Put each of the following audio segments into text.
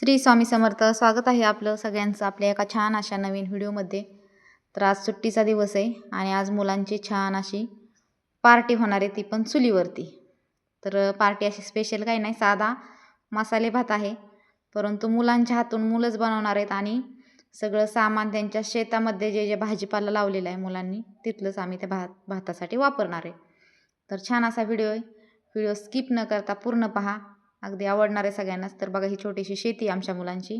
श्री स्वामी समर्थ. स्वागत आहे आपलं सगळ्यांचं आपल्या एका छान अशा नवीन व्हिडिओमध्ये. तर आज सुट्टीचा दिवस आहे आणि आज मुलांची छान अशी पार्टी होणार आहे, ती पण चुलीवरती. तर पार्टी अशी स्पेशल काही नाही, साधा मसाले भात आहे, परंतु मुलांच्या हातून मुलंच बनवणार आहेत आणि सगळं सामान त्यांच्या शेतामध्ये जे जे भाजीपाला लावलेला आहे मुलांनी तिथलंच आम्ही त्या भातासाठी वापरणार आहे. तर छान असा व्हिडिओ आहे, व्हिडिओ स्किप न करता पूर्ण पहा, अगदी आवडणार आहे सगळ्यांनाच. तर बघा, ही छोटीशी शेती आहे आमच्या मुलांची,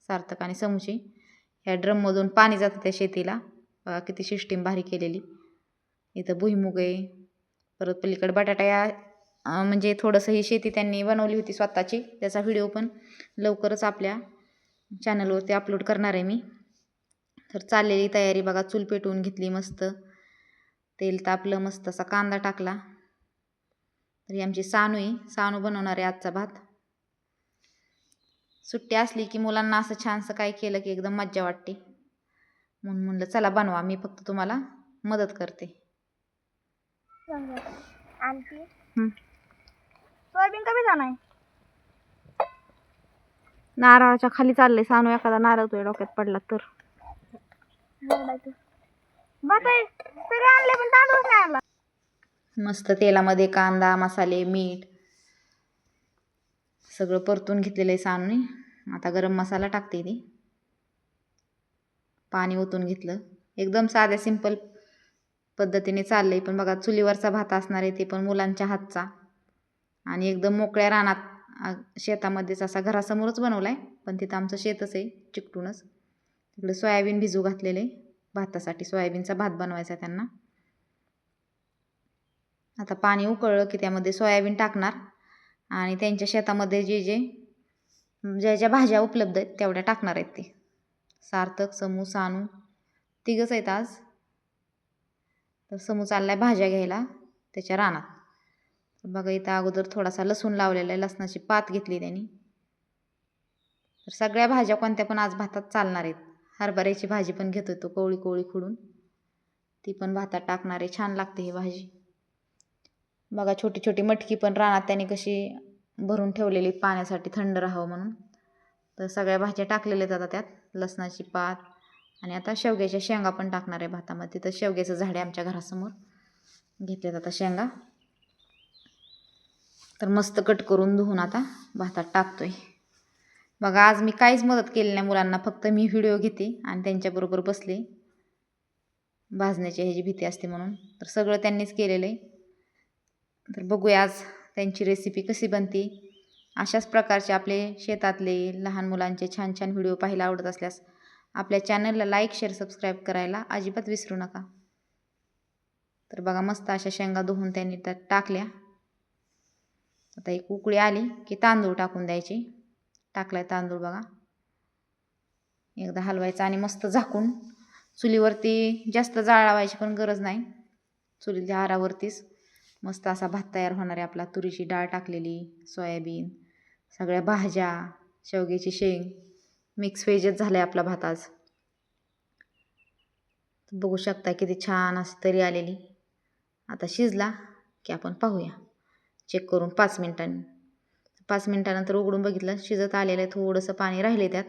सार्थक आणि समूची. ह्या ड्रममधून पाणी जातं त्या शेतीला. बघा किती सिस्टीम भारी केलेली. इथं भुईमुग आहे, परत पलीकडे बटाटा या म्हणजे थोडंसं ही शेती त्यांनी बनवली होती स्वतःची. त्याचा व्हिडिओ पण लवकरच आपल्या चॅनलवरती अपलोड करणार आहे मी. तर चाललेली तयारी बघा, चूल पेटवून घेतली, मस्त तेल तापलं, मस्त असा कांदा टाकला. तर ही आमची सानू आहे, सानू बनवणार आहे आजचा भात. सुट्टी असली की मुलांना असं छानसं काय केलं की एकदम मज्जा वाटते, म्हणून म्हणलं चला बनवा, मी फक्त तुम्हाला मदत करते. सोयाबीन कमी जाणार, नारळाच्या खाली चाललंय सानू, एखादा नारळ तुझ्या डोक्यात पडला तर. भात आहे सगळे आणले पण तांदूळ नाही आणला. मस्त तेलामध्ये कांदा, मसाले, मीठ सगळं परतून घेतलेलं आहे सानूने. आता गरम मसाला टाकते, ती पाणी ओतून घेतलं. एकदम साध्या सिंपल पद्धतीने चाललंय, पण बघा चुलीवरचा भात असणार आहे, ते पण मुलांच्या हातचा, आणि एकदम मोकळ्या रानात शेतामध्येच असा घरासमोरच बनवलाय, पण तिथं आमचं शेतच आहे चिकटूनच. तिकडे सोयाबीन भिजू घातलेले भातासाठी, सोयाबीनचा भात बनवायचा त्यांना. आता पाणी उकळलं की त्यामध्ये सोयाबीन टाकणार आणि त्यांच्या शेतामध्ये ज्या ज्या भाज्या उपलब्ध आहेत तेवढ्या टाकणार आहेत ते. सार्थक, समू, सानू तिघंच आहेत आज. तर समू चाललाय भाज्या घ्यायला त्याच्या रानात. बघा इथं अगोदर थोडासा लसूण लावलेला आहे, लसणाची पात घेतली त्यांनी. तर सगळ्या भाज्या कोणत्या पण आज भातात चालणार आहेत. हरभऱ्याची भाजी पण घेतोय तो कोवळी कोवळी खुडून, ती पण भातात टाकणार आहे, छान लागते ही भाजी. बघा छोटी छोटी मटकी पण रानात त्यांनी कशी भरून ठेवलेली पाण्यासाठी, थंड राहावं म्हणून. तर सगळ्या भाज्या टाकलेल्या आहेत आता त्यात, लसणाची पात, आणि आता शेवग्याच्या शेंगा पण टाकणार आहे भातामध्ये. तिथं शेवग्याचं झाड आहे आमच्या घरासमोर, घेतल्यात आता शेंगा. तर मस्त कट करून धुवून आता भातात टाकतोय. बघा आज मी काहीच मदत केली नाही मुलांना, फक्त मी व्हिडिओ घेते आणि त्यांच्याबरोबर बसले, भाजण्याची ह्याची भीती असते म्हणून. तर सगळं त्यांनीच केलेलं आहे. तर बघूया आज त्यांची रेसिपी कशी बनते. अशाच प्रकारचे आपले शेतातले लहान मुलांचे छान छान व्हिडिओ पाहायला आवडत असल्यास आपल्या चॅनलला लाईक, शेअर, सबस्क्राईब करायला अजिबात विसरू नका. तर बघा मस्त अशा शेंगा धुवून त्यांनी त्यात टाकल्या. आता एक उकळी आली की तांदूळ टाकून द्यायचे. टाकलाय तांदूळ बघा, एकदा हलवायचा आणि मस्त झाकून चुलीवरती, जास्त जाळ लावायची पण गरज नाही, चुलीच्या आरावरतीच मस्त असा भात तयार होणार आहे आपला. तुरीची डाळ टाकलेली, सोयाबीन, सगळ्या भाज्या, शेवग्याची शेंग, मिक्स व्हेजच झालं आहे आपला भात आज. बघू शकता किती छान अशी तरी आलेली. आता शिजला की आपण पाहूया, चेक करून 5 मिनिटांनी. 5 मिनिटानंतर उघडून बघितलं, शिजत आलेलं आहे, थोडंसं पाणी राहिले त्यात,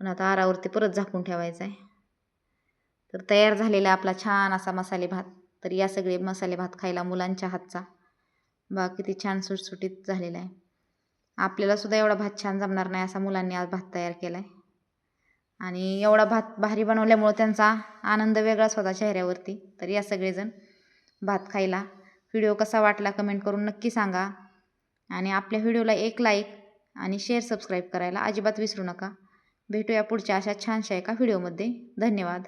पण आता आरावरती परत झाकून ठेवायचं आहे. तर तयार झालेला आपला छान असा मसाले भात. तर या सगळे मसाले भात खायला मुलांच्या हातचा. बघा किती छान सुटसुटीत झालेला आहे. आपल्याला सुद्धा एवढा भात छान जमणार नाही असा मुलांनी आज भात तयार केला आहे, आणि एवढा भात भारी बनवल्यामुळं त्यांचा आनंद वेगळाच होता चेहऱ्यावरती. तर या सगळेजण भात खायला. व्हिडिओ कसा वाटला कमेंट करून नक्की सांगा, आणि आपल्या व्हिडिओला एक लाईक आणि शेअर, सबस्क्राईब करायला अजिबात विसरू नका. भेटूया पुढच्या अशा छानशा एका व्हिडिओमध्ये. धन्यवाद.